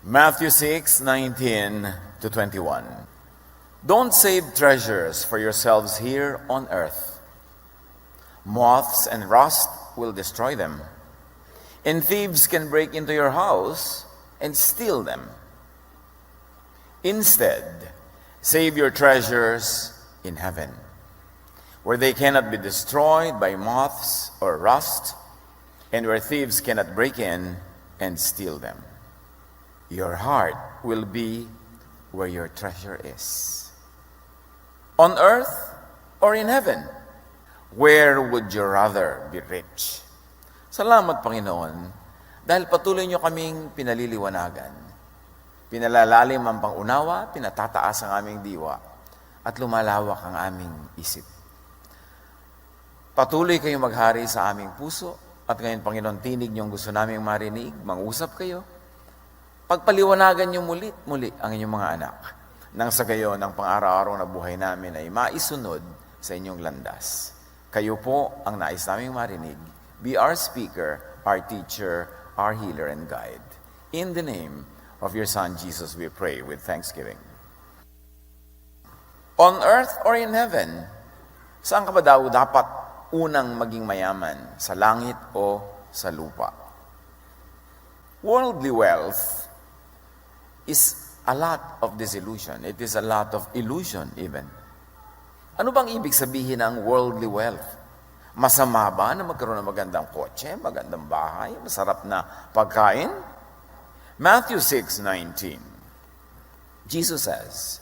Matthew 6:19 to 21. Don't save treasures for yourselves here on earth. Moths and rust will destroy them, and thieves can break into your house and steal them. Instead, save your treasures in heaven, where they cannot be destroyed by moths or rust, and where thieves cannot break in and steal them. Your heart will be where your treasure is. On earth or in heaven? Where would you rather be rich? Salamat, Panginoon, dahil patuloy niyo kaming pinaliliwanagan. Pinalalalim ang pangunawa, pinatataas ang aming diwa, at lumalawak ang aming isip. Patuloy kayong maghari sa aming puso, at ngayon, Panginoon, tinig niyong gusto naming marinig, mangusap kayo. Pagpaliwanagan niyo muli ang inyong mga anak, nang sa gayon ang pang-araw-araw na buhay namin ay maisunod sa inyong landas. Kayo po ang nais naming marinig. Be our speaker, our teacher, our healer and guide. In the name of your Son, Jesus, we pray with thanksgiving. On earth or in heaven? Saan ka ba daw dapat unang maging mayaman? Sa langit o sa lupa? Worldly wealth is a lot of disillusion. It is a lot of illusion even. Ano bang ibig sabihin ng worldly wealth? Masama ba na magkaroon ng magandang kotse, magandang bahay, masarap na pagkain? Matthew 6:19. Jesus says,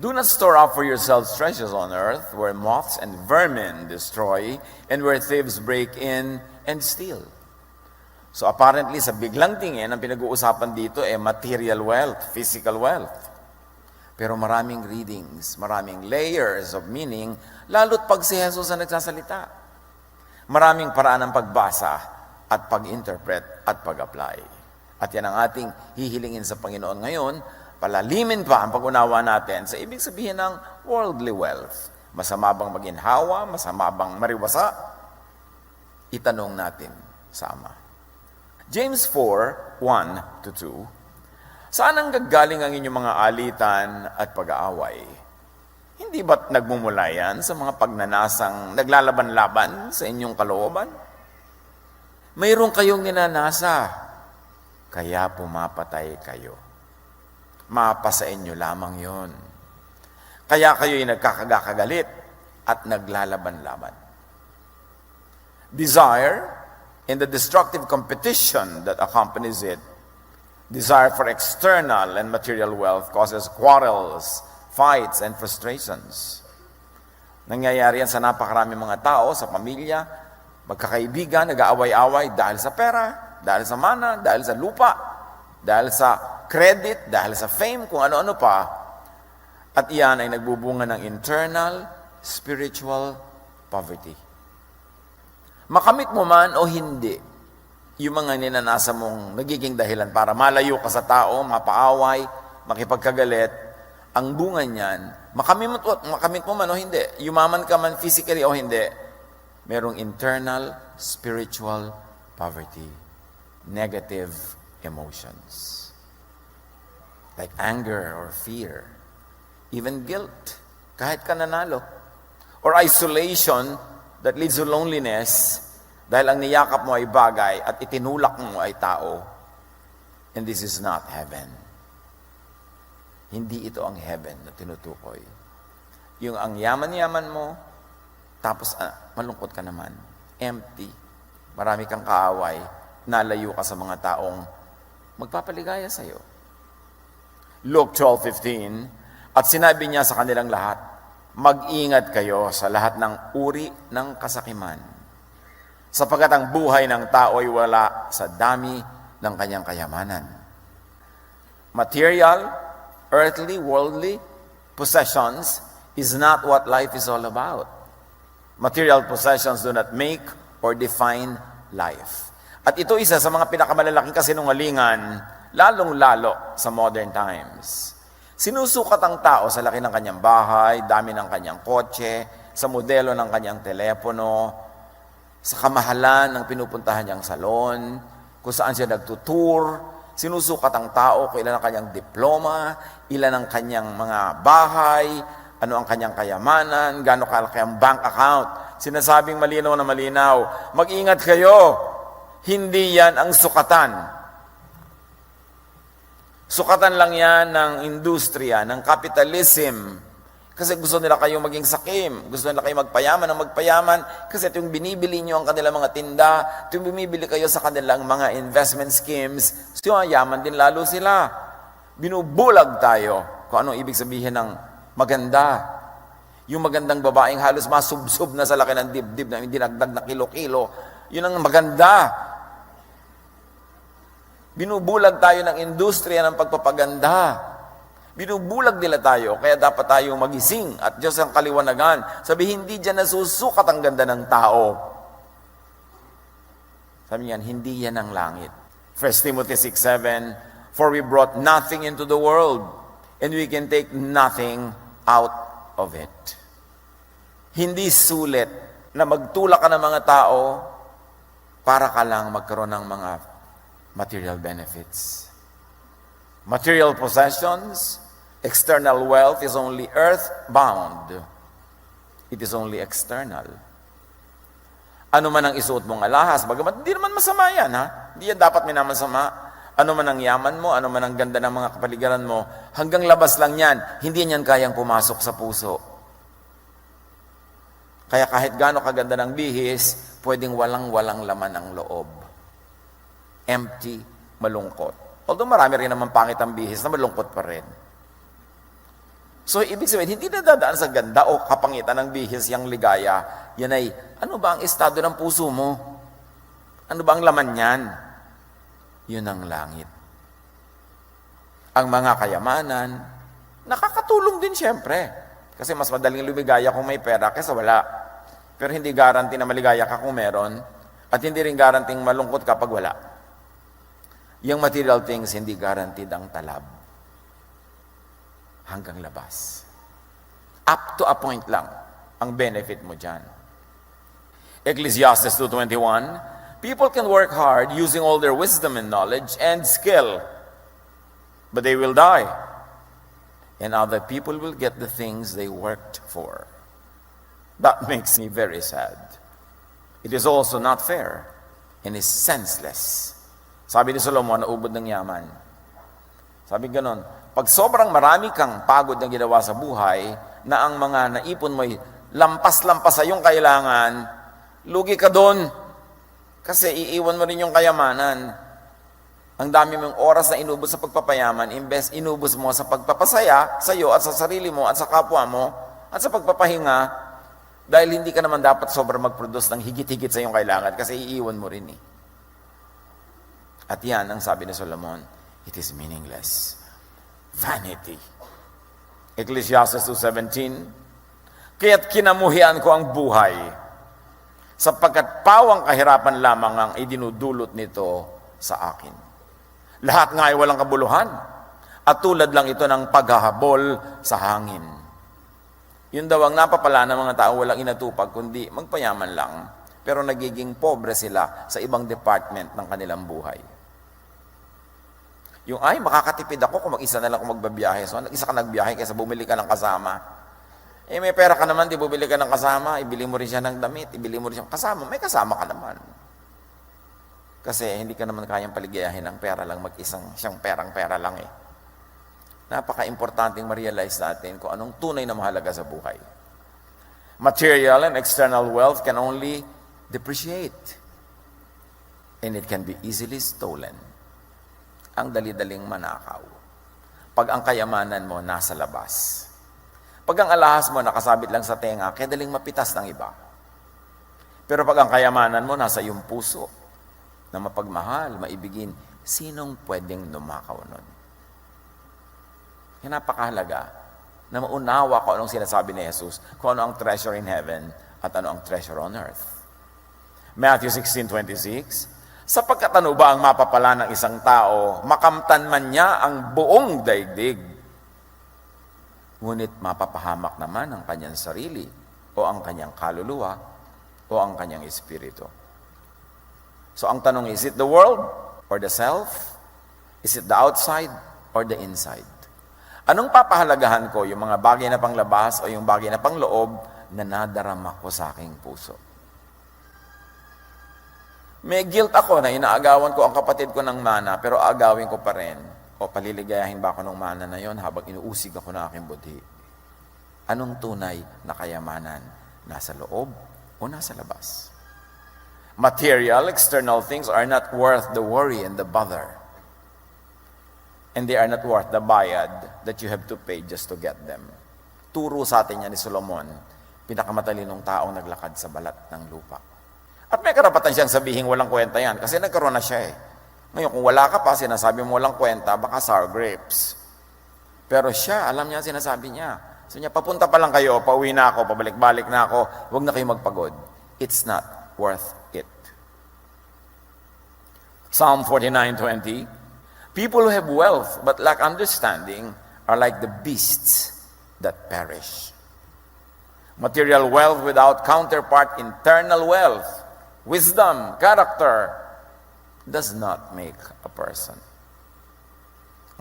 "Do not store up for yourselves treasures on earth, where moths and vermin destroy, and where thieves break in and steal." So apparently, sa biglang tingin, ang pinag-uusapan dito ay material wealth, physical wealth. Pero maraming readings, maraming layers of meaning, lalo't pag si Jesus ang nagsasalita. Maraming paraan ng pagbasa at pag-interpret at pag-apply. At yan ang ating hihilingin sa Panginoon ngayon, palalimin pa ang pag-unawa natin sa ibig sabihin ng worldly wealth. Masama bang maginhawa? Masama bang mariwasa? Itanong natin sa Ama. James 4:1-2. Saan ang gagaling ang inyong mga alitan at pag-aaway? Hindi ba't nagmumula yan sa mga pagnanasang naglalaban-laban sa inyong kalooban? Mayroon kayong ninanasa, kaya pumapatay kayo. Mapa sa inyo lamang yon. Kaya kayo'y nagkakagagalit at naglalaban-laban. Desire, in the destructive competition that accompanies it, desire for external and material wealth causes quarrels, fights, and frustrations. Nangyayari yan sa napakaraming mga tao, sa pamilya, magkakaibigan, nag-aaway-away dahil sa pera, dahil sa mana, dahil sa lupa, dahil sa credit, dahil sa fame, kung ano-ano pa. At iyan ay nagbubunga ng internal, spiritual poverty. Makamit mo man o hindi, yung mga ninanasa mong nagiging dahilan para malayo ka sa tao, mapaaway, makipagkagalit, ang bunga niyan, makamit mo man o hindi, yumaman ka man physically o hindi, merong internal spiritual poverty, negative emotions, like anger or fear, even guilt, kahit ka nanalo, or isolation that leads to loneliness dahil ang niyakap mo ay bagay at itinulak mo ay tao. And this is not heaven. Hindi ito ang heaven na tinutukoy. Yung ang yaman-yaman mo, tapos malungkot ka naman. Empty. Marami kang kaaway. Nalayo ka sa mga taong magpapaligaya sa'yo. Luke 12:15, at sinabi niya sa kanilang lahat, mag-ingat kayo sa lahat ng uri ng kasakiman, sapagkat ang buhay ng tao ay wala sa dami ng kanyang kayamanan. Material, earthly, worldly possessions is not what life is all about. Material possessions do not make or define life. At ito isa sa mga pinakamalalaking kasinungalingan, lalong-lalo sa modern times. Sinusukat ang tao sa laki ng kanyang bahay, dami ng kanyang kotse, sa modelo ng kanyang telepono, sa kamahalan ng pinupuntahan niyang salon, kung saan siya nagtutour, Sinusukat ang tao kung ilan ang kanyang diploma, ilan ang kanyang mga bahay, ano ang kanyang kayamanan, gaano kalaki ang bank account. Sinasabing malinaw na malinaw, mag-ingat kayo, hindi yan ang sukatan. Sukatan lang yan ng industriya, ng capitalism. Kasi gusto nila kayong maging sakim. Gusto nila kayong magpayaman ng magpayaman. Kasi ito yung binibili nyo ang kanilang mga tinda. Ito yung bumibili kayo sa kanilang mga investment schemes. So, yaman din lalo sila. Binubulag tayo kung anong ibig sabihin ng maganda. Yung magandang babaeng halos masubsob na sa laki ng dibdib na dinagdag na kilo-kilo. Yun ang maganda. Binubulag tayo ng industriya ng pagpapaganda. Binubulag nila tayo, kaya dapat tayo magising at Diyos ang kaliwanagan. Sabi, hindi dyan nasusukat ang ganda ng tao. Sabi niyan, hindi yan ang langit. 1 Timothy 6:7, for we brought nothing into the world, and we can take nothing out of it. Hindi sulit na magtulak ka ng mga tao para ka lang magkaroon ng mga material benefits. Material possessions, external wealth is only earth-bound. It is only external. Ano man ang isuot mong alahas, bagamat hindi naman masama yan, ha? Hindi yan dapat minamasama. Ano man ang yaman mo, ano man ang ganda ng mga kapaligiran mo, hanggang labas lang yan, hindi yan kayang pumasok sa puso. Kaya kahit gaano kaganda ng bihis, pwedeng walang-walang laman ang loob. Empty, malungkot. Although marami rin naman pangit ang bihis na malungkot pa rin. So, ibig sabihin, hindi na dadaan sa ganda o kapangitan ng bihis yung ligaya. Yan ay, ano ba ang estado ng puso mo? Ano ba ang laman niyan? Yun ang langit. Ang mga kayamanan, nakakatulong din siyempre. Kasi mas madaling lumigaya kung may pera kaysa wala. Pero hindi guarantee na maligaya ka kung meron. At hindi rin guarantee malungkot kapag wala. Yung material things, hindi guaranteed ang talab. Hanggang labas. Up to a point lang ang benefit mo dyan. Ecclesiastes 2:21, people can work hard using all their wisdom and knowledge and skill, but they will die. And other people will get the things they worked for. That makes me very sad. It is also not fair and is senseless. Sabi ni Solomon, naubod ng yaman. Sabi ganon, pag sobrang marami kang pagod na ginawa sa buhay, na ang mga naipon mo'y lampas-lampas sa iyong kailangan, lugi ka doon. Kasi iiwan mo rin yung kayamanan. Ang dami mong oras na inubos sa pagpapayaman, imbes inubos mo sa pagpapasaya sa iyo at sa sarili mo at sa kapwa mo at sa pagpapahinga, dahil hindi ka naman dapat sobrang mag-produce ng higit-higit sa iyong kailangan kasi iiwan mo rin eh. At yan ang sabi ni Solomon, it is meaningless. Vanity. Ecclesiastes 2:17, kaya't kinamuhian ko ang buhay, sapagkat pawang kahirapan lamang ang idinudulot nito sa akin. Lahat nga ay walang kabuluhan, at tulad lang ito ng paghahabol sa hangin. Yun daw ang napapala ng mga tao walang inatupag, kundi magpayaman lang, pero nagiging pobre sila sa ibang department ng kanilang buhay. Yung, ay, makakatipid ako kung mag-isa na lang kung magbabiyahe. So, nag-isa ka nagbiyahe kaysa bumili ka ng kasama. Eh, may pera ka naman, di bumili ka ng kasama, ibili mo rin siya ng damit, ibili mo rin siya ng kasama. May kasama ka naman. Kasi hindi ka naman kayang paligayahin ng pera lang, mag-isang siyang perang-pera lang eh. Napaka-importanting ma-realize natin kung anong tunay na mahalaga sa buhay. Material and external wealth can only depreciate. And it can be easily stolen. Ang dali-daling manakaw. Pag ang kayamanan mo nasa labas. Pag ang alahas mo nakasabit lang sa tenga, kaya daling mapitas ng iba. Pero pag ang kayamanan mo nasa iyong puso, na mapagmahal, maibigin, sinong pwedeng numakaw nun? Kaya napakahalaga na maunawa ko anong sinasabi ni Jesus, kung ano ang treasure in heaven at ano ang treasure on earth. Matthew 16:26, sapagkat ano ba ang mapapala ng isang tao, makamtan man niya ang buong daigdig, ngunit mapapahamak naman ang kanyang sarili, o ang kanyang kaluluwa, o ang kanyang espiritu. So ang tanong is it the world or the self? Is it the outside or the inside? Anong papahalagahan ko, yung mga bagay na panglabas o yung bagay na pangloob na nadarama ko sa aking puso? May guilt ako na inaagawan ko ang kapatid ko ng mana, pero agawin ko pa rin. O paliligayahin ba ako ng mana na yon habang inuusig ako ng aking budhi? Anong tunay na kayamanan? Nasa loob o nasa labas? Material, external things are not worth the worry and the bother. And they are not worth the bayad that you have to pay just to get them. Turo sa atin yan ni Solomon, pinakamatalinong taong naglakad sa balat ng lupa. At may karapatan siyang sabihin walang kwenta yan kasi nagkaroon na siya eh. Ngayon, kung wala ka pa, sinasabi mo walang kwenta, baka sour grapes. Pero siya, alam niya sinasabi niya. So niya, papunta pa lang kayo, pauwi na ako, pabalik-balik na ako, huwag na kayo magpagod. It's not worth it. Psalm 49:20, people who have wealth but lack understanding are like the beasts that perish. Material wealth without counterpart, internal wealth, wisdom, character, does not make a person.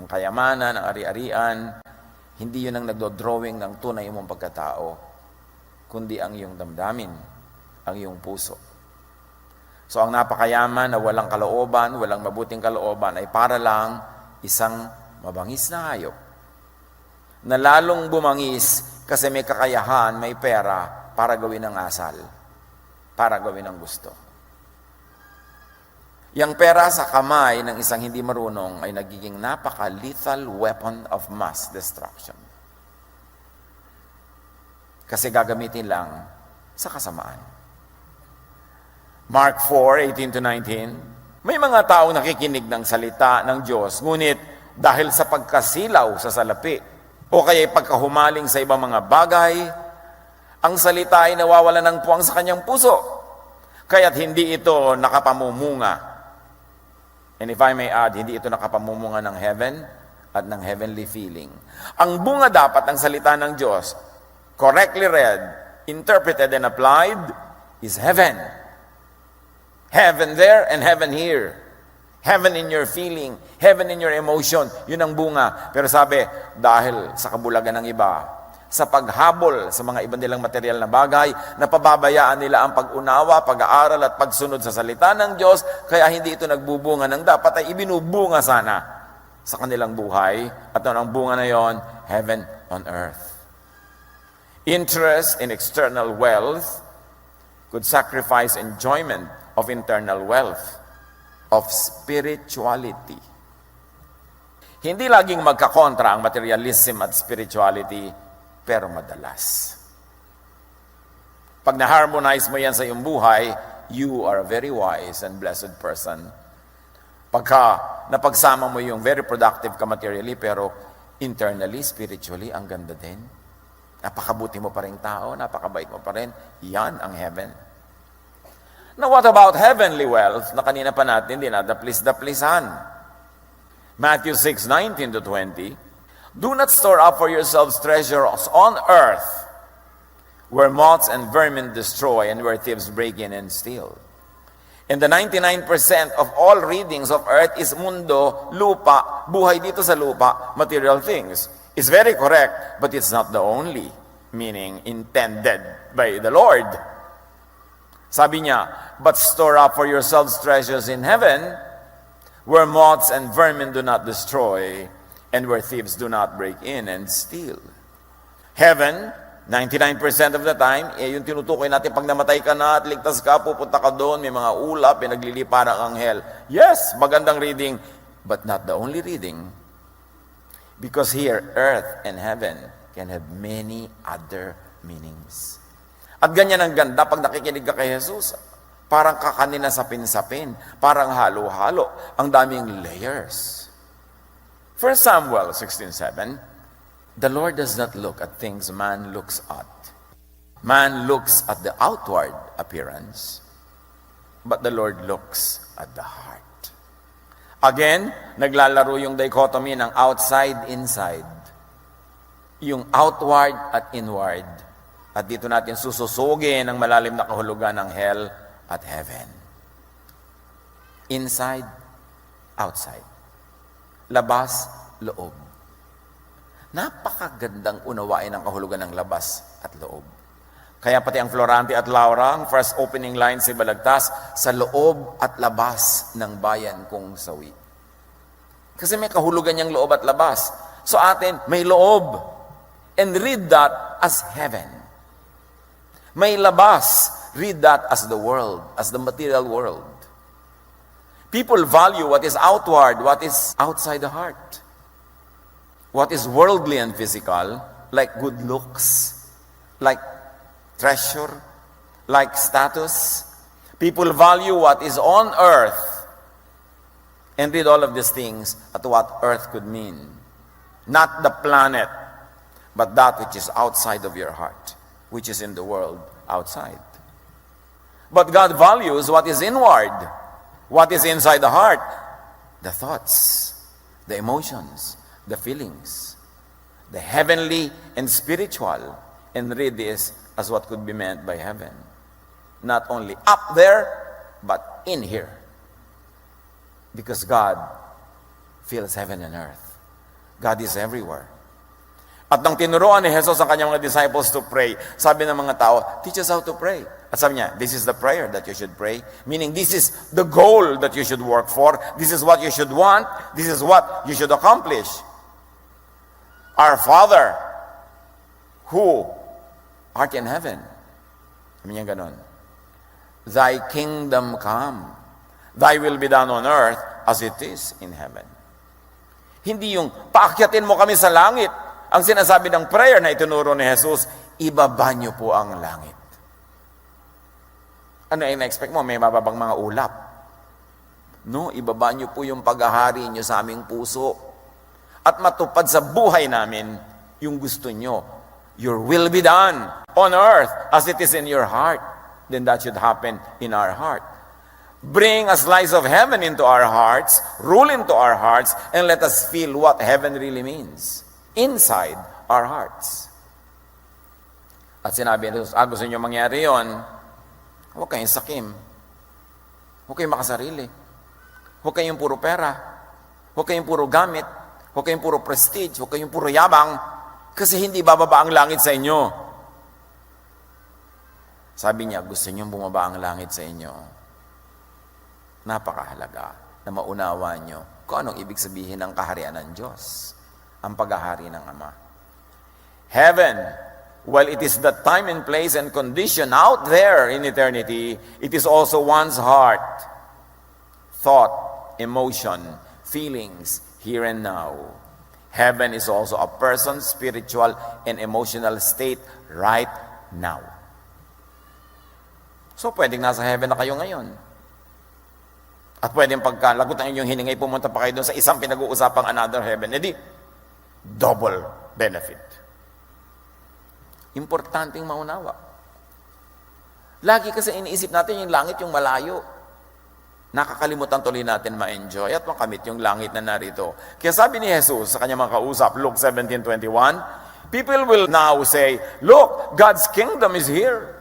Ang kayamanan, ang ari-arian, hindi yun ang nagdo-drawing ng tunay mong pagkatao, kundi ang iyong damdamin, ang iyong puso. So ang napakayaman na walang kalooban, walang mabuting kalooban ay para lang isang mabangis na hayop na lalong bumangis kasi may kakayahan, may pera para gawin ang asal, para gawin ang gusto. Yang pera sa kamay ng isang hindi marunong ay nagiging napaka-lethal weapon of mass destruction. Kasi gagamitin lang sa kasamaan. Mark 4:18-19, may mga taong nakikinig ng salita ng Diyos, ngunit dahil sa pagkasilaw sa salapi o kaya pagkahumaling sa ibang mga bagay, ang salita ay nawawala ng puwang sa kanyang puso, kaya't hindi ito nakapamumunga. And if I may add, hindi ito nakapamumunga ng heaven at ng heavenly feeling. Ang bunga dapat ng salita ng Diyos, correctly read, interpreted and applied, is heaven. Heaven there and heaven here. Heaven in your feeling, heaven in your emotion. Yun ang bunga. Pero sabi, dahil sa kabulagan ng iba, sa paghabol sa mga ibang nilang material na bagay, napababayaan nila ang pag-unawa, pag-aaral at pagsunod sa salita ng Diyos, kaya hindi ito nagbubunga ng dapat ay ibinubunga sana sa kanilang buhay. At ang bunga na yon, heaven on earth. Interest in external wealth could sacrifice enjoyment of internal wealth, of spirituality. Hindi laging magkakontra ang materialism at spirituality, pero madalas. Pag na-harmonize mo yan sa iyong buhay, you are a very wise and blessed person. Pagka napagsama mo yung very productive ka materially, pero internally, spiritually, ang ganda din. Napakabuti mo pa rin tao, napakabait mo pa rin. Yan ang heaven. Now what about heavenly wealth na kanina pa natin dinadaplis-daplisan? Matthew 6:19-20, do not store up for yourselves treasures on earth, where moths and vermin destroy and where thieves break in and steal. And the 99% of all readings of earth is mundo, lupa, buhay dito sa lupa, material things. It's very correct, but it's not the only meaning intended by the Lord. Sabi niya, but store up for yourselves treasures in heaven, where moths and vermin do not destroy, and where thieves do not break in and steal. Heaven, 99% of the time, yung tinutukoy natin, pag namatay ka na at ligtas ka, pupunta ka doon, may mga ulap, pinaglilipa ng anghel. Yes, magandang reading, but not the only reading. Because here, earth and heaven can have many other meanings. At ganyan ang ganda pag nakikinig ka kay Jesus. Parang kakanin na sapin-sapin, parang halo-halo, ang daming layers. 1 Samuel 16:7, the Lord does not look at things man looks at. Man looks at the outward appearance, but the Lord looks at the heart. Again, naglalaro yung dichotomy ng outside-inside. Yung outward at inward. At dito natin sususugin ang malalim na kahulugan ng hell at heaven. Inside, outside. labas, loob. Napakagandang unawain ang kahulugan ng labas at loob. Kaya pati ang Florante at Laura, ang first opening line si Balagtas, sa loob at labas ng bayan kong sawi. Kasi may kahulugan niyang loob at labas. So atin, may loob. And read that as heaven. May labas. Read that as the world, as the material world. People value what is outward, what is outside the heart. What is worldly and physical, like good looks, like treasure, like status. People value what is on earth and read all of these things at what earth could mean. Not the planet, but that which is outside of your heart, which is in the world outside. But God values what is inward, what is inside the heart, the thoughts, the emotions, the feelings, the heavenly and spiritual. And read this as what could be meant by heaven. Not only up there, but in here. Because God fills heaven and earth. God is everywhere. At nang tinuruan ni Jesus ang kanyang mga disciples to pray, sabi ng mga tao, teach us how to pray. At sabi niya, this is the prayer that you should pray. Meaning, this is the goal that you should work for. This is what you should want. This is what you should accomplish. Our Father, who art in heaven. Sabi niya ganon. Thy kingdom come. Thy will be done on earth as it is in heaven. Hindi yung paakyatin mo kami sa langit. Ang sinasabi ng prayer na itinuro ni Jesus, ibaba niyo po ang langit. Ano yung na-expect mo? May mababang mga ulap. No, ibaba niyo po yung paghahari niyo sa aming puso. At matupad sa buhay namin yung gusto niyo. Your will be done on earth as it is in your heart. Then that should happen in our heart. Bring a slice of heaven into our hearts, rule into our hearts, and let us feel what heaven really means inside our hearts. At sinabi ni Jesus, gusto niyo mangyari yon, huwag kayong sakim. Huwag kayong makasarili. Huwag kayong puro pera. Huwag kayong puro gamit. Huwag kayong puro prestige. Huwag kayong puro yabang. Kasi hindi bababa ang langit sa inyo. Sabi niya, gusto niyong bumaba ang langit sa inyo. Napakahalaga na maunawa niyo kung anong ibig sabihin ng kaharian ng Diyos. Ang paghahari ng Ama. Heaven, while it is the time and place and condition out there in eternity, it is also one's heart, thought, emotion, feelings, here and now. Heaven is also a person's spiritual and emotional state right now. So, pwedeng nasa heaven na kayo ngayon. At pwedeng pagkalagot ang inyong hiningay, pumunta pa kayo doon sa isang pinag-uusapang another heaven. Edi, double benefit. Importanteng maunawa. Lagi kasi iniisip natin yung langit, yung malayo. Nakakalimutan tuloy natin ma-enjoy at makamit yung langit na narito. Kaya sabi ni Jesus sa kanyang mga kausap, Luke 17:21, people will now say, look, God's kingdom is here.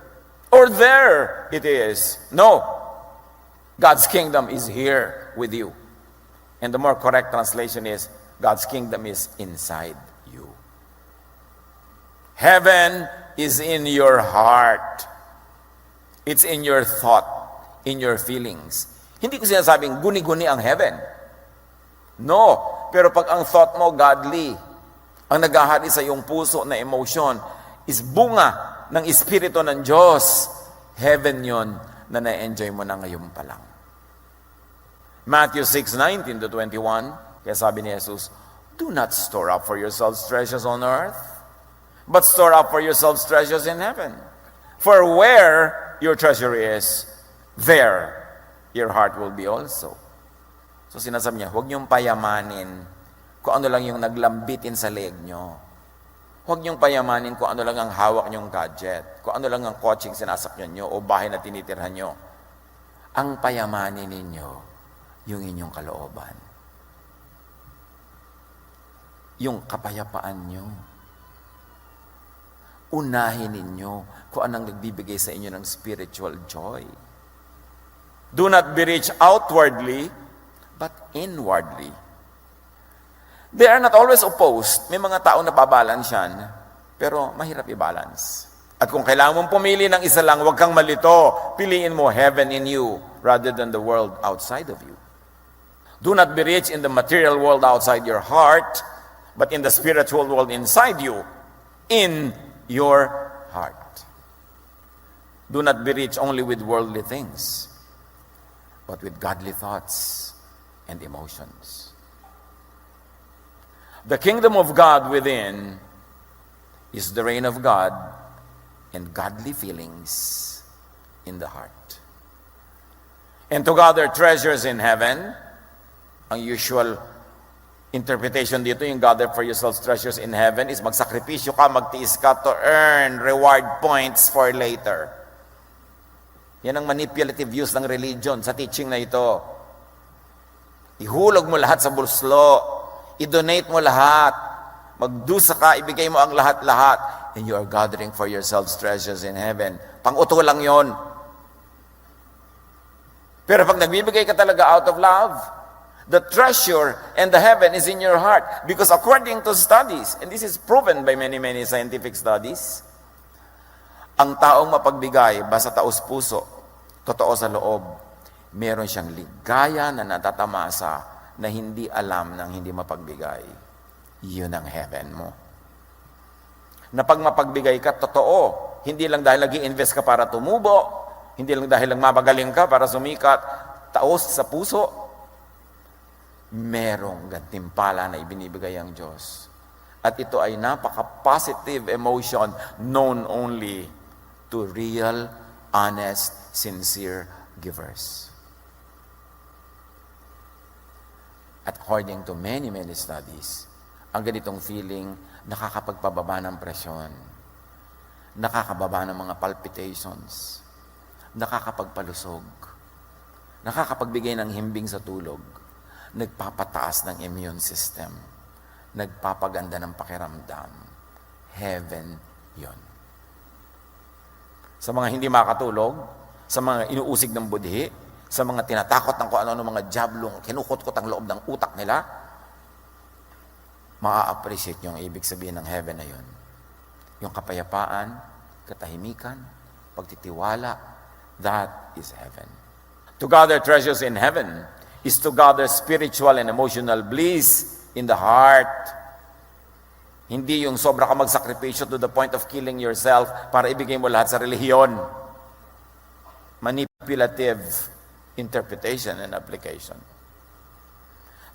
Or there it is. No. God's kingdom is here with you. And the more correct translation is, God's kingdom is inside you. Heaven is in your heart. It's in your thought, in your feelings. Hindi ko sinasabing guni-guni ang heaven. No. Pero pag ang thought mo godly, ang naghahari sa iyong puso na emotion is bunga ng Espiritu ng Diyos, heaven yon na na-enjoy mo na ngayon pa lang. Matthew 6:19-21, kaya sabi ni Jesus, do not store up for yourselves treasures on earth, but store up for yourselves treasures in heaven. For where your treasure is, there your heart will be also. So sinasabi niya, huwag niyong payamanin kung ano lang yung naglambitin sa leeg niyo. Huwag niyong payamanin kung ano lang ang hawak niyong gadget, kung ano lang ang coaching sinasakyan niyo o bahay na tinitirhan niyo. Ang payamanin ninyo, yung inyong kalooban. Yung kapayapaan niyo. Unahin ninyo kung anong nagbibigay sa inyo ng spiritual joy. Do not be rich outwardly, but inwardly. They are not always opposed. May mga taong nababalance yan, pero mahirap i-balance. At kung kailangan mong pumili ng isa lang, huwag kang malito. Piliin mo heaven in you rather than the world outside of you. Do not be rich in the material world outside your heart, but in the spiritual world inside you, in your heart. Do not be rich only with worldly things, but with godly thoughts and emotions. The kingdom of God within is the reign of God and godly feelings in the heart. And to gather treasures in heaven, ang usual interpretation dito, yung gather for yourselves treasures in heaven, is magsakripisyo ka, magtiis ka to earn reward points for later. Yan ang manipulative use ng religion sa teaching na ito. Ihulog mo lahat sa bulslo. I-donate mo lahat. Magdusa ka, ibigay mo ang lahat-lahat. And you are gathering for yourselves treasures in heaven. Pang-uto lang yon. Pero pag nagbibigay ka talaga out of love, the treasure and the heaven is in your heart. Because according to studies, and this is proven by many scientific studies, ang taong mapagbigay, basta taos puso, totoo sa loob, meron siyang ligaya na natatamasa na hindi alam ng hindi mapagbigay. Yun ang heaven mo. Na pag mapagbigay ka, totoo. Hindi lang dahil nag-i-invest ka para tumubo, hindi lang dahil lang mapagaling ka para sumikat, taos sa puso, merong gantimpala na ibinibigay ang Diyos. At ito ay napaka-positive emotion known only to real, honest, sincere givers. At according to many studies, ang ganitong feeling nakakapagpababa ng presyon, nakakababa ng mga palpitations, nakakapagpalusog, nakakapagbigay ng himbing sa tulog, nagpapataas ng immune system, nagpapaganda ng pakiramdam. Heaven yon. Sa mga hindi makatulog, sa mga inuusig ng budhi, sa mga tinatakot ng kung ano mga jablong, kinukot-kot ang loob ng utak nila, maa-appreciate yung ibig sabihin ng heaven na yun. Yung kapayapaan, katahimikan, pagtitiwala, that is heaven. To gather treasures in heaven is to gather spiritual and emotional bliss in the heart. Hindi yung sobra ka magsakripisyo to the point of killing yourself para ibigay mo lahat sa relihiyon. Manipulative interpretation and application.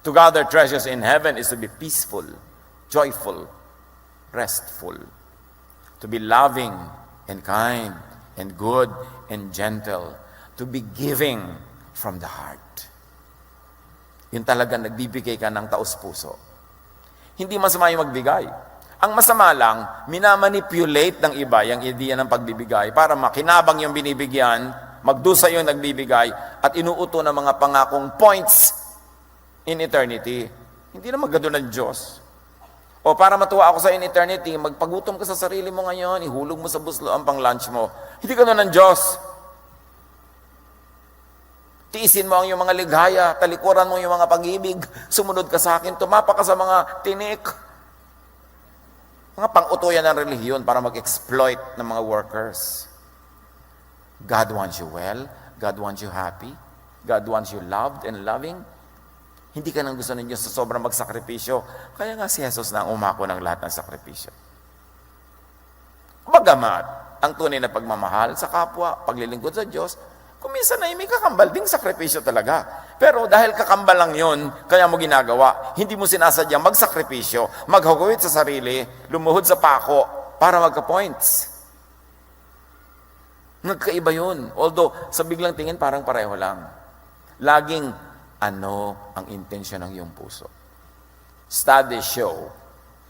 To gather treasures in heaven is to be peaceful, joyful, restful. To be loving and kind and good and gentle. To be giving from the heart. Yun talaga nagbibigay ka ng taos-puso. Hindi masama yung magbigay. Ang masama lang, minamanipulate ng iba yung ideya ng pagbibigay para makinabang yung binibigyan, magdusa yung nagbibigay, at inuuto ng mga pangakong points in eternity. Hindi naman gano'n ng Diyos. O para matuwa ako sa in eternity, magpagutom ka sa sarili mo ngayon, ihulog mo sa buslo ang pang-lunch mo. Hindi gano'n ng Diyos. Tiisin mo ang iyong mga ligaya, talikuran mo yung mga pag-ibig, sumunod ka sa akin, tumapa ka sa mga tinik. Mga pang-utoyan ng relihiyon para mag-exploit ng mga workers. God wants you well. God wants you happy. God wants you loved and loving. Hindi ka nang gusto ng Diyos sa sobrang magsakripisyo. Kaya nga si Jesus na ang umako ng lahat ng sakripisyo. Bagamat, ang tunay na pagmamahal sa kapwa, paglilingkod sa Diyos, kung minsan ay may kakambal ding sakripisyo talaga. Pero dahil kakambal lang yun, kaya mo ginagawa, hindi mo sinasadyang magsakripisyo, maghugawit sa sarili, lumuhod sa pako, para magka-points. Nagkaiba yun. Although, sa biglang tingin, parang pareho lang. Laging, ano ang intensyon ng iyong puso? Studies show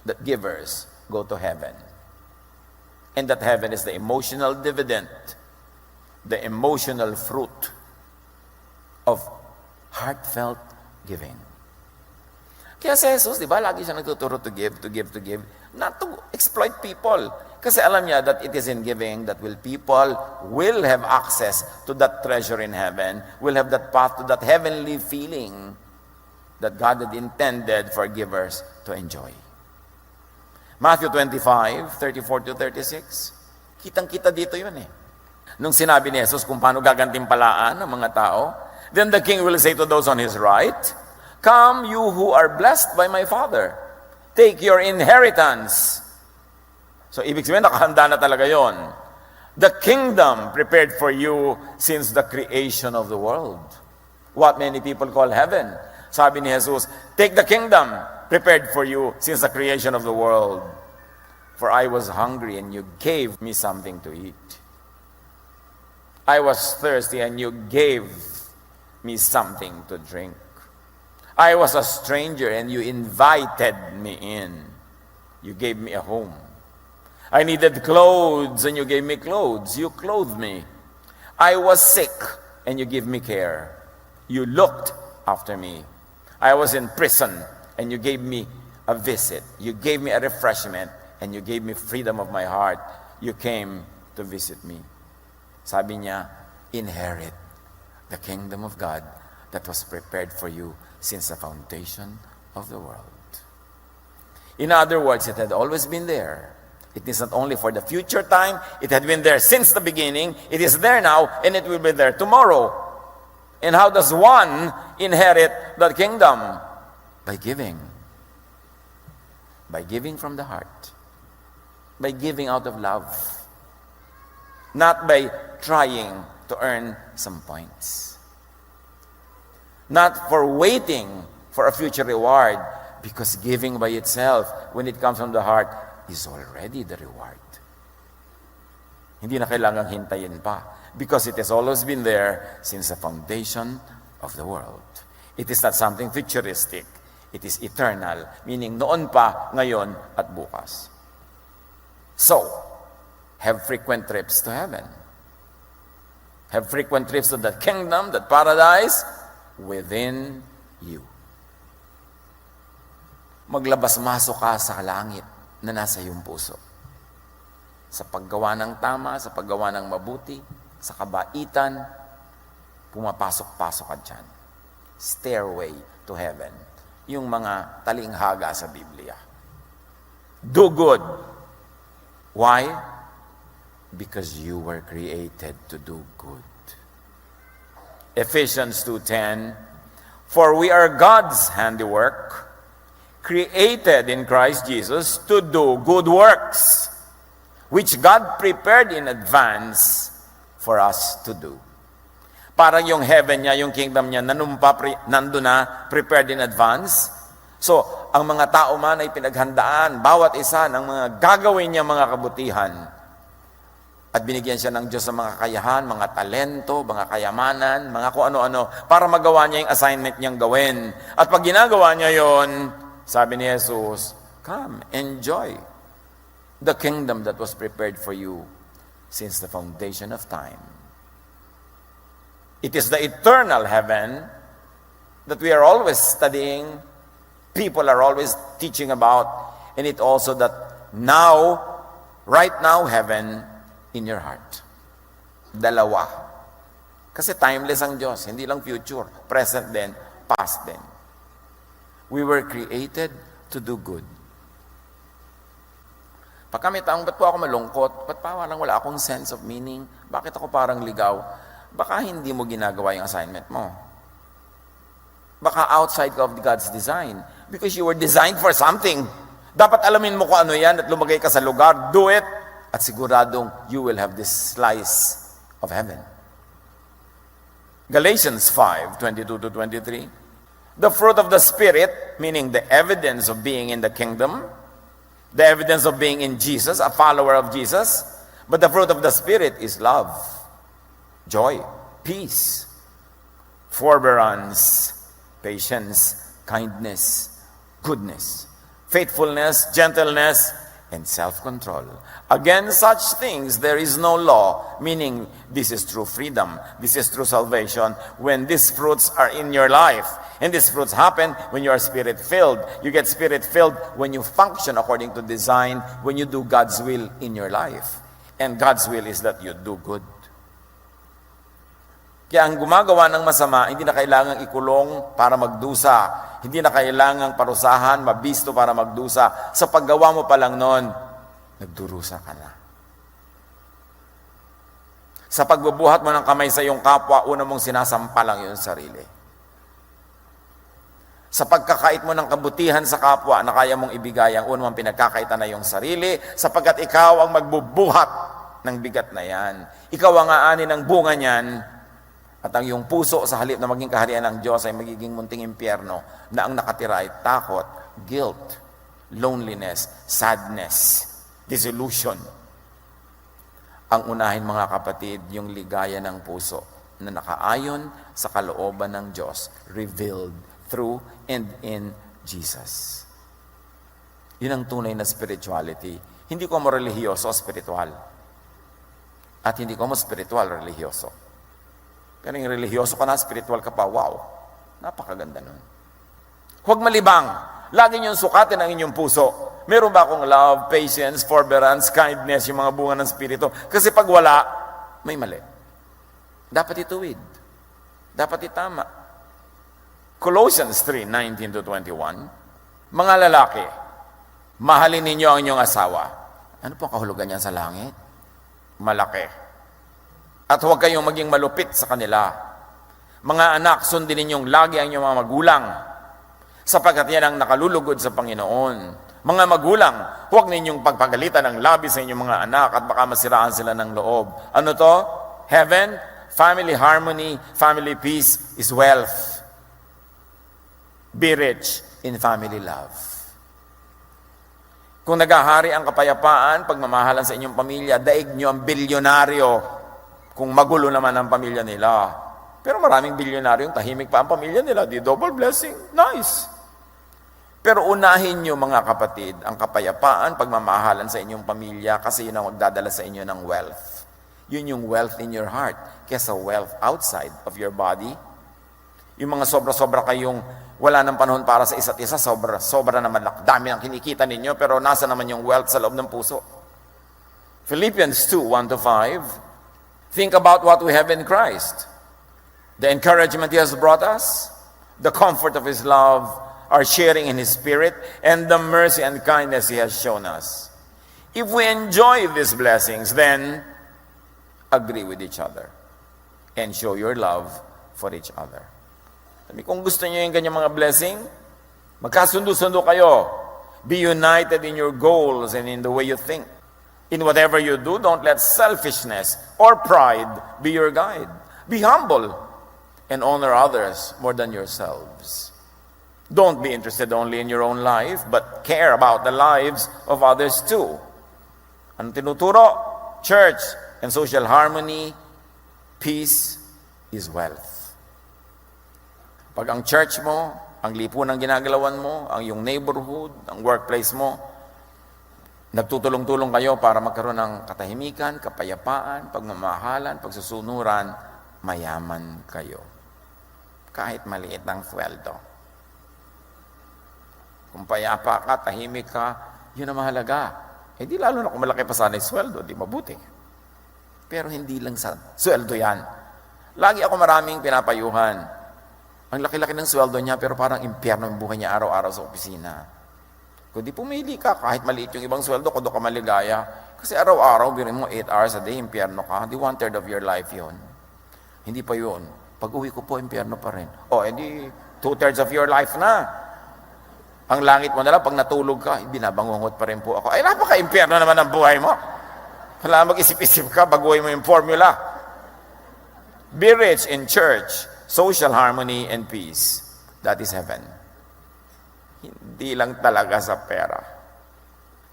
that givers go to heaven. And that heaven is the emotional dividend, the emotional fruit of heartfelt giving. Kaya si Jesus, di ba, lagi siya nagtuturo to give, not to exploit people. Kasi alam niya that it is in giving that people will have access to that treasure in heaven, will have that path to that heavenly feeling that God had intended for givers to enjoy. Matthew 25, 34 to 36. Kitang-kita dito yun eh. Nung sinabi ni Jesus kung paano gagantimpalaan ng mga tao, then the king will say to those on his right, "Come, you who are blessed by my Father. Take your inheritance." So, ibig sabihin, nakahanda na talaga yon. The kingdom prepared for you since the creation of the world. What many people call heaven. Sabi ni Jesus, take the kingdom prepared for you since the creation of the world. For I was hungry and you gave me something to eat. I was thirsty and you gave me something to drink. I was a stranger and you invited me in. You gave me a home. I needed clothes and you gave me clothes. You clothed me. I was sick and you gave me care. You looked after me. I was in prison and you gave me a visit. You gave me a refreshment and you gave me freedom of my heart. You came to visit me. Sabi niya, inherit the kingdom of God that was prepared for you since the foundation of the world. In other words, it had always been there. It is not only for the future time, it had been there since the beginning, it is there now, and it will be there tomorrow. And how does one inherit the kingdom? By giving. By giving from the heart. By giving out of love. Not by trying to earn some points. Not for waiting for a future reward, because giving by itself, when it comes from the heart, is already the reward. Hindi na kailangang hintayin pa, because it has always been there since the foundation of the world. It is not something futuristic. It is eternal, meaning noon pa, ngayon, at bukas. So, have frequent trips to heaven. Have frequent trips to that kingdom, that paradise, within you. Maglabas-masok ka sa langit na nasa iyong puso. Sa paggawa ng tama, sa paggawa ng mabuti, sa kabaitan, pumapasok-pasok ka dyan. Stairway to heaven. Yung mga talinghaga sa Biblia. Do good. Why? Because you were created to do good. Ephesians 2:10, for we are God's handiwork, created in Christ Jesus to do good works, which God prepared in advance for us to do. Parang yung heaven niya, yung kingdom niya, nandun na, prepared in advance. So, ang mga tao man ay pinaghandaan, bawat isa ng mga gagawin niya mga kabutihan. At binigyan siya ng Diyos sa mga kakayahan, mga talento, mga kayamanan, mga kung ano-ano, para magawa niya yung assignment niyang gawin. At pag ginagawa niya yon, sabi ni Jesus, come, enjoy the kingdom that was prepared for you since the foundation of time. It is the eternal heaven that we are always studying, people are always teaching about, and it also that now, right now, heaven in your heart. Dalawa. Kasi timeless ang Diyos, hindi lang future, present din, past din. We were created to do good. Pag kami taong, ba't po ako malungkot? Ba't parang wala akong sense of meaning? Bakit ako parang ligaw? Baka hindi mo ginagawa yung assignment mo. Baka outside of God's design. Because you were designed for something. Dapat alamin mo kung ano yan at lumagay ka sa lugar. Do it. At siguradong you will have this slice of heaven. Galatians 5:22 to 23. The fruit of the Spirit, meaning the evidence of being in the kingdom, the evidence of being in Jesus, a follower of Jesus. But the fruit of the Spirit is love, joy, peace, forbearance, patience, kindness, goodness, faithfulness, gentleness, and self-control. Against such things there is no law, meaning this is true freedom, this is true salvation, when these fruits are in your life. And these fruits happen when you are Spirit-filled. You get Spirit-filled when you function according to design, when you do God's will in your life. And God's will is that you do good. Kaya ang gumagawa ng masama, hindi na kailangang ikulong para magdusa. Hindi na kailangang parusahan, mabisto para magdusa. Sa paggawa mo pa lang noon, nagdurusa ka na. Sa pagbubuhat mo ng kamay sa iyong kapwa, una mong sinasampalang iyong sarili. Sa pagkakait mo ng kabutihan sa kapwa na kaya mong ibigay, ang una mong pinagkakaitan na iyong sarili, sapagkat ikaw ang magbubuhat ng bigat na yan. Ikaw ang aanin ng bunga niyan, at ang iyong puso sa halip na maging kaharian ng Diyos ay magiging munting impyerno na ang nakatira ay takot, guilt, loneliness, sadness, disillusion. Ang unahin mga kapatid, yung ligaya ng puso na nakaayon sa kalooban ng Diyos, revealed through and in Jesus. Yun ang tunay na spirituality. Hindi ko mo relihiyoso, spiritual. At hindi ko mo spiritual, relihiyoso. Pero yung relihiyoso ka na, spiritual ka pa, wow, napakaganda nun. Huwag malibang. Lagi niyong sukatin ang inyong puso. Meron ba akong love, patience, forbearance, kindness, yung mga bunga ng Espiritu? Kasi pag wala, may mali. Dapat ituwid. Dapat itama. Colossians 3:19-21, mga lalaki, mahalin ninyo ang inyong asawa. Ano po ang kahulugan niyan sa langit? Malaki. At huwag kayong maging malupit sa kanila. Mga anak, sundin ninyong lagi ang inyong mga magulang, sapagkat yan ang nakalulugod sa Panginoon. Mga magulang, huwag ninyong pagpagalitan ng labi sa inyong mga anak at baka masiraan sila ng loob. Ano to? Heaven, family harmony, family peace is wealth. Be rich in family love. Kung nagahari ang kapayapaan, pagmamahalan sa inyong pamilya, daig nyo ang bilyonaryo. Kung magulo naman ang pamilya nila. Pero maraming bilyonaryong tahimik pa ang pamilya nila. Di double blessing. Nice. Pero unahin nyo mga kapatid, ang kapayapaan, pagmamahalan sa inyong pamilya kasi yun ang magdadala sa inyo ng wealth. Yun yung wealth in your heart kesa wealth outside of your body. Yung mga sobra-sobra kayong wala ng panahon para sa isa't isa, sobra naman, dami ang kinikita ninyo, pero nasa naman yung wealth sa loob ng puso. Philippians 2:1-5, think about what we have in Christ. The encouragement He has brought us, the comfort of His love, our sharing in His Spirit, and the mercy and kindness He has shown us. If we enjoy these blessings, then agree with each other and show your love for each other. Kung gusto niyo yung ganyang mga blessing, magkasundo-sundo kayo. Be united in your goals and in the way you think. In whatever you do, don't let selfishness or pride be your guide. Be humble and honor others more than yourselves. Don't be interested only in your own life, but care about the lives of others too. Anong tinuturo? Church and social harmony, peace is wealth. Pag ang church mo, ang lipunan ginagalawan mo, ang iyong neighborhood, ang workplace mo, nagtutulong-tulong kayo para magkaroon ng katahimikan, kapayapaan, pagmamahalan, pagsusunuran, mayaman kayo. Kahit maliit ang sweldo. Kung payapa ka, tahimik ka, yun ang mahalaga. Eh di lalo na kung malaki pa sana yung sweldo, di mabuti. Pero hindi lang sa sweldo yan. Lagi ako maraming pinapayuhan. Ang laki-laki ng sweldo niya, pero parang impyerno ang buhay niya araw-araw sa opisina. Kung di pumili ka, kahit maliit yung ibang sweldo, kung doon ka maligaya, kasi araw-araw, birin mo 8 hours a day, impyerno ka, di 1/3 of your life yun. Hindi pa yun. Pag uwi ko po, impyerno pa rin. O, edi 2/3 of your life na. Ang langit mo na lang, pag natulog ka, binabangungot pa rin po ako. Ay, napaka-impyerno naman ang buhay mo. Wala mag-isip-isip ka, baguhin mo yung formula. Be rich in church, social harmony, and peace. That is heaven. Hindi lang talaga sa pera.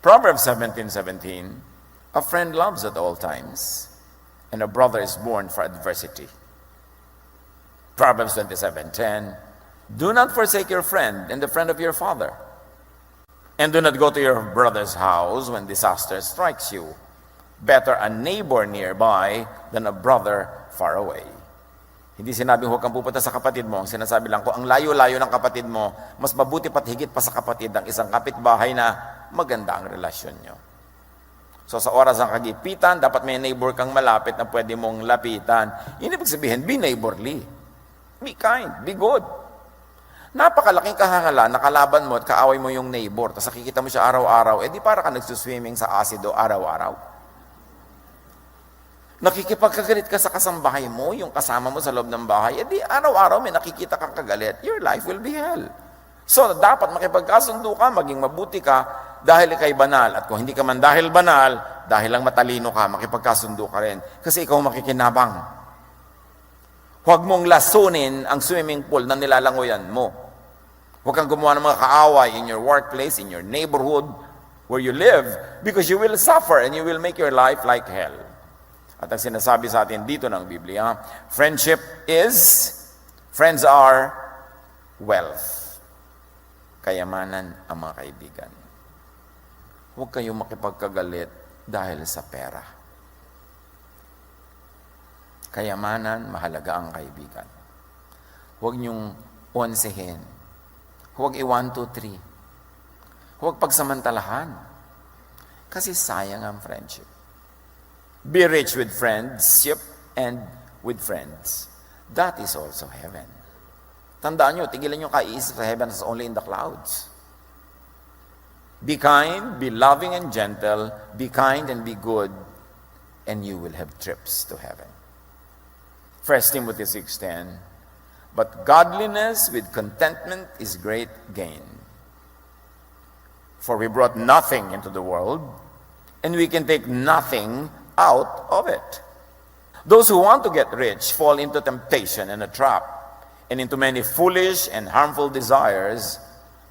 Proverbs 17:17, a friend loves at all times, and a brother is born for adversity. Proverbs 27:10, do not forsake your friend and the friend of your father, and do not go to your brother's house when disaster strikes you. Better a neighbor nearby than a brother far away. Hindi sinabing huwag kang pupunta sa kapatid mo. Ang sinasabi lang ko, ang layo-layo ng kapatid mo, mas mabuti pat higit pa sa kapatid ang isang kapitbahay na maganda ang relasyon nyo. So sa oras ng kagipitan, dapat may neighbor kang malapit na pwede mong lapitan. Yun ibig sabihin, be neighborly. Be kind, be good. Napakalaking kahangalan, nakalaban mo at kaaway mo yung neighbor, tapos nakikita mo siya araw-araw, di para ka nagsuswimming sa asido araw-araw. Nakikipagkagalit ka sa kasambahay mo, yung kasama mo sa loob ng bahay, di araw-araw may nakikita kang kagalit, your life will be hell. So, dapat makipagkasundo ka, maging mabuti ka, dahil ikay banal. At kung hindi ka man dahil banal, dahil lang matalino ka, makipagkasundo ka rin. Kasi ikaw makikinabang. Huwag mong lasunin ang swimming pool na nilalangoyan mo. Huwag kang gumawa ng mga kaaway in your workplace, in your neighborhood, where you live, because you will suffer and you will make your life like hell. At ang sinasabi sa atin dito ng Biblia, friends are wealth. Kayamanan ang mga kaibigan. Huwag kayong makipagkagalit dahil sa pera. Kayamanan, mahalaga ang kaibigan. Huwag niyong onsehin. Huwag i-1, 2, 3. Huwag pagsamantalahan. Kasi sayang ang friendship. Be rich with friendship and with friends. That is also heaven. Tandaan nyo, tigilan nyo kaiisip sa heaven as only in the clouds. Be kind, be loving and gentle, be kind and be good, and you will have trips to heaven. 1 Timothy 6:10, but godliness with contentment is great gain. For we brought nothing into the world, and we can take nothing out of it. Those who want to get rich fall into temptation and a trap, and into many foolish and harmful desires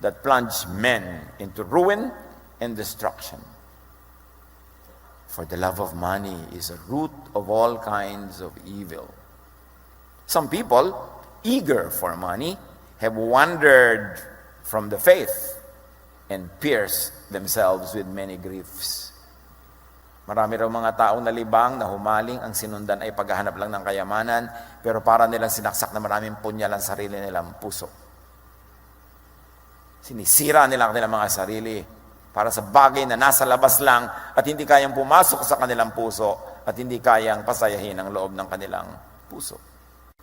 that plunge men into ruin and destruction. For the love of money is a root of all kinds of evil. Some people, eager for money, have wandered from the faith and pierced themselves with many griefs. Marami raw mga taong nalibang na humaling, ang sinundan ay paghahanap lang ng kayamanan, pero para nilang sinaksak na maraming punyal ang sarili nilang puso. Sinisira nila ang kanilang mga sarili para sa bagay na nasa labas lang at hindi kayang pumasok sa kanilang puso at hindi kayang pasayahin ang loob ng kanilang puso.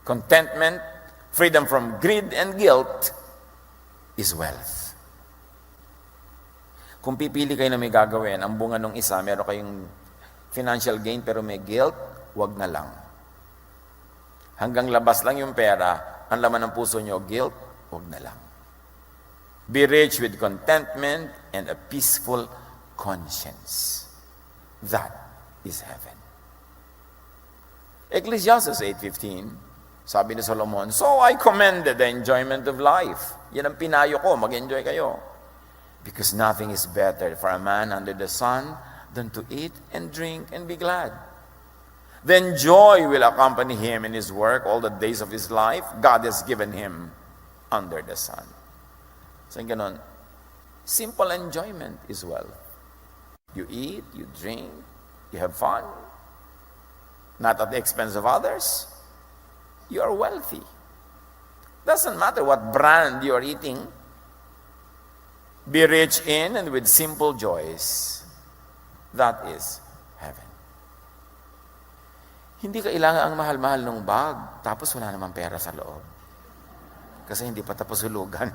Contentment, freedom from greed and guilt is wealth. Kung pipili kayo na may gagawin, ang bunga ng isa, meron kayong financial gain pero may guilt, wag na lang. Hanggang labas lang yung pera, ang laman ng puso nyo, guilt, wag na lang. Be rich with contentment and a peaceful conscience. That is heaven. Ecclesiastes 8:15, sabi ni Solomon, so I commended the enjoyment of life. Yan ang pinayo ko, mag-enjoy kayo. Because nothing is better for a man under the sun than to eat and drink and be glad. Then joy will accompany him in his work all the days of his life. God has given him under the sun. So ganon, simple enjoyment is wealth. You eat, you drink, you have fun. Not at the expense of others. You are wealthy. Doesn't matter what brand you are eating. Be rich in and with simple joys. That is heaven. Hindi kailangan ang mahal-mahal ng bag, tapos wala namang pera sa loob. Kasi hindi pa tapos hulugan.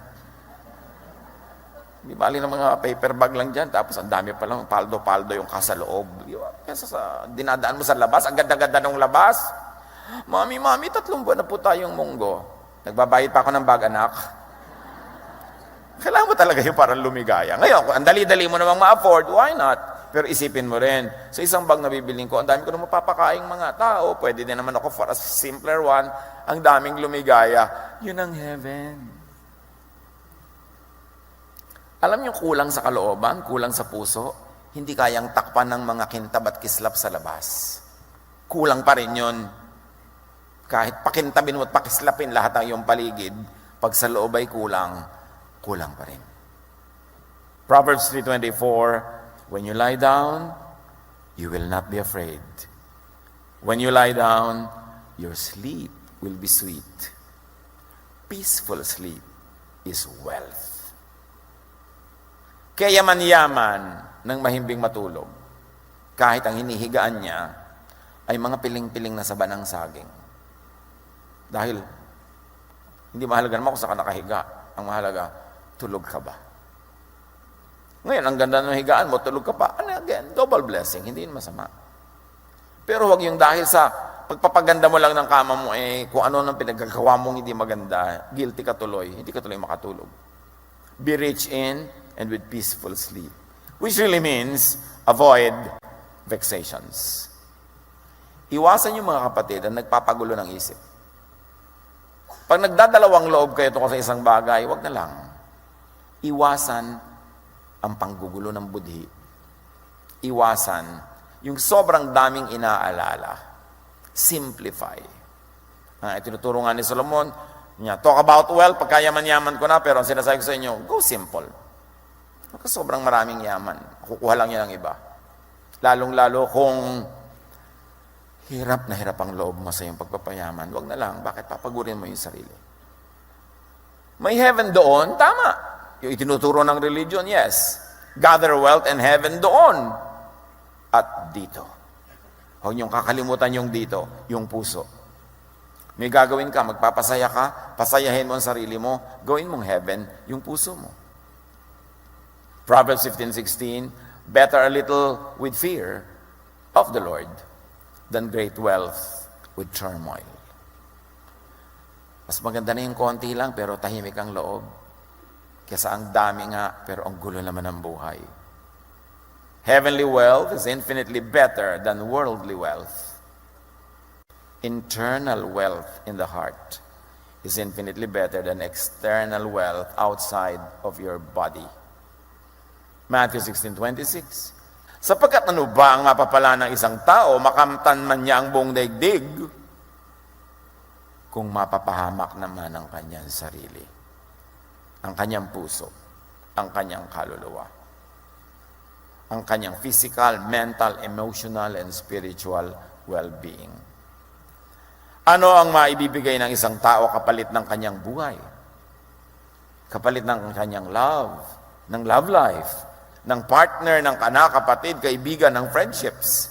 Hindi bali ng mga paper bag lang dyan, tapos ang dami pa lang, paldo-paldo yung kasa loob. Kesa sa dinadaan mo sa labas, ang ganda-ganda ng labas. Mami, 3 buwan na po tayong munggo. Nagbabayad pa ako ng bag, anak. Kailangan mo talaga yung parang lumigaya. Ngayon, kung ang dali-dali mo namang ma-afford, why not? Pero isipin mo rin, sa isang bag na bibiling ko, ang dami ko na mapapakaing mga tao, pwede din naman ako for a simpler one, ang daming lumigaya. Yun ang heaven. Alam niyo, kulang sa kalooban, kulang sa puso, hindi kayang takpan ng mga kintab at kislap sa labas. Kulang pa rin yun. Kahit pakintabin mo at pakislapin lahat ng iyong paligid, pag sa loob ay kulang pa rin. Proverbs 3:24, when you lie down, you will not be afraid. When you lie down, your sleep will be sweet. Peaceful sleep is wealth. Kaya yaman-yaman ng mahimbing matulog. kahit ang hinihigaan niya ay mga piling-piling na saba ng saging. Dahil hindi mahalaga naman kung saan ka nakahiga. Ang mahalaga, tulog ka ba? Ngayon, ang ganda ng higaan mo, tulog ka pa. Ano again? Double blessing. Hindi yun masama. Pero huwag yung dahil sa pagpapaganda mo lang ng kama mo, kung ano nang pinagkagawa mong hindi maganda, guilty ka tuloy, hindi ka tuloy makatulog. Be rich in and with peaceful sleep. Which really means, avoid vexations. Iwasan yung mga kapatid ang nagpapagulo ng isip. Pag nagdadalawang loob kayo tungkol sa isang bagay, wag na lang. Iwasan ang panggugulo ng budhi. Iwasan yung sobrang daming inaalala. Simplify. Tinuturo nga ni Solomon, talk about wealth, pagkayaman-yaman ko na, pero ang sinasabi ko sa inyo, go simple. Baka sobrang maraming yaman. Kukuha lang yan ng iba. Lalong-lalo kung hirap na hirap ang loob mo sa iyong pagpapayaman, wag na lang. Bakit papagurin mo yung sarili? May heaven doon, tama. Yung itinuturo ng religion, yes. Gather wealth and heaven doon. At dito. Huwag niyong kakalimutan yung dito, yung puso. May gagawin ka, magpapasaya ka, pasayahin mo ang sarili mo, gawin mong heaven yung puso mo. Proverbs 15:16, better a little with fear of the Lord than great wealth with turmoil. Mas maganda na yung konti lang pero tahimik ang loob. Kesa ang dami nga pero ang gulo naman ng buhay. Heavenly wealth is infinitely better than worldly wealth. Internal wealth in the heart is infinitely better than external wealth outside of your body. Matthew 16:26. Sapagkat ano ba ang mapapala ng isang tao, makamtan man niya ang buong daigdig, kung mapapahamak naman ang kanyang sarili, ang kanyang puso, ang kanyang kaluluwa, ang kanyang physical, mental, emotional, and spiritual well-being. Ano ang maibibigay ng isang tao kapalit ng kanyang buhay? Kapalit ng kanyang love, ng love life, ng partner, ng anak, kapatid, kaibigan, ng friendships.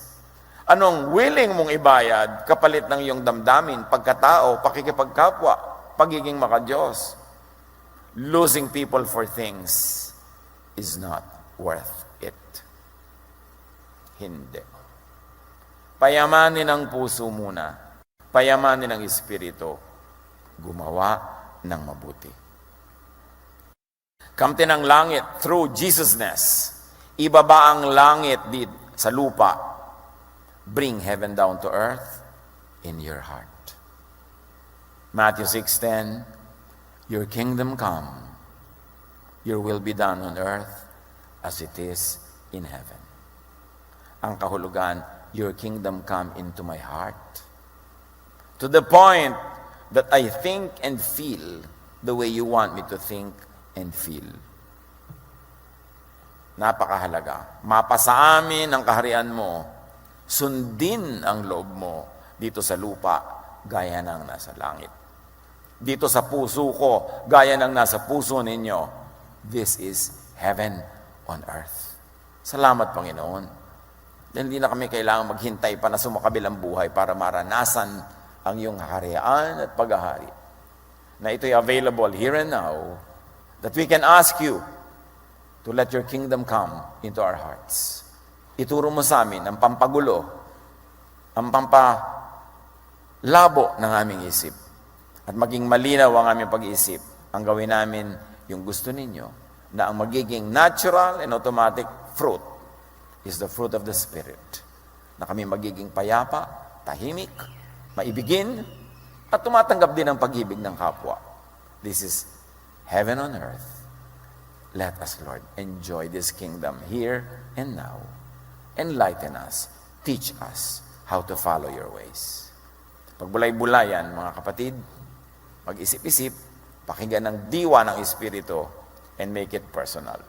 Anong willing mong ibayad kapalit ng iyong damdamin, pagkatao, pakikipagkapwa, pagiging makadiyos? Losing people for things is not worth it. Hindi. Payamanin ang puso muna. Payamanin ang espiritu. Gumawa ng mabuti. Kamtin ang langit through Jesusness. Ibaba ang langit dito sa lupa. Bring heaven down to earth in your heart. Matthew 6:10, your kingdom come, your will be done on earth as it is in heaven. Ang kahulugan, your kingdom come into my heart. To the point that I think and feel the way you want me to think and feel. Napakahalaga. Mapasa amin ang kaharian mo, sundin ang loob mo dito sa lupa, gaya ng nasa langit. Dito sa puso ko, gaya ng nasa puso ninyo. This is heaven on earth. Salamat, Panginoon. Dahil hindi na kami kailangan maghintay pa na sumakabilang buhay para maranasan ang iyong kaharian at paghahari. Na ito'y available here and now, that we can ask you to let your kingdom come into our hearts. Ituro mo sa amin ang pampagulo, ang pampalabo ng aming isip, at maging malinaw ang aming pag-iisip. Ang gawin namin yung gusto ninyo, na ang magiging natural and automatic fruit is the fruit of the Spirit. Na kami magiging payapa, tahimik, maibigin, at tumatanggap din ng pag-ibig ng kapwa. This is heaven on earth. Let us, Lord, enjoy this kingdom here and now. Enlighten us. Teach us how to follow your ways. Pagbulay-bulayan, mga kapatid, mag-isip-isip, pakinggan ng diwa ng Espiritu, and make it personal.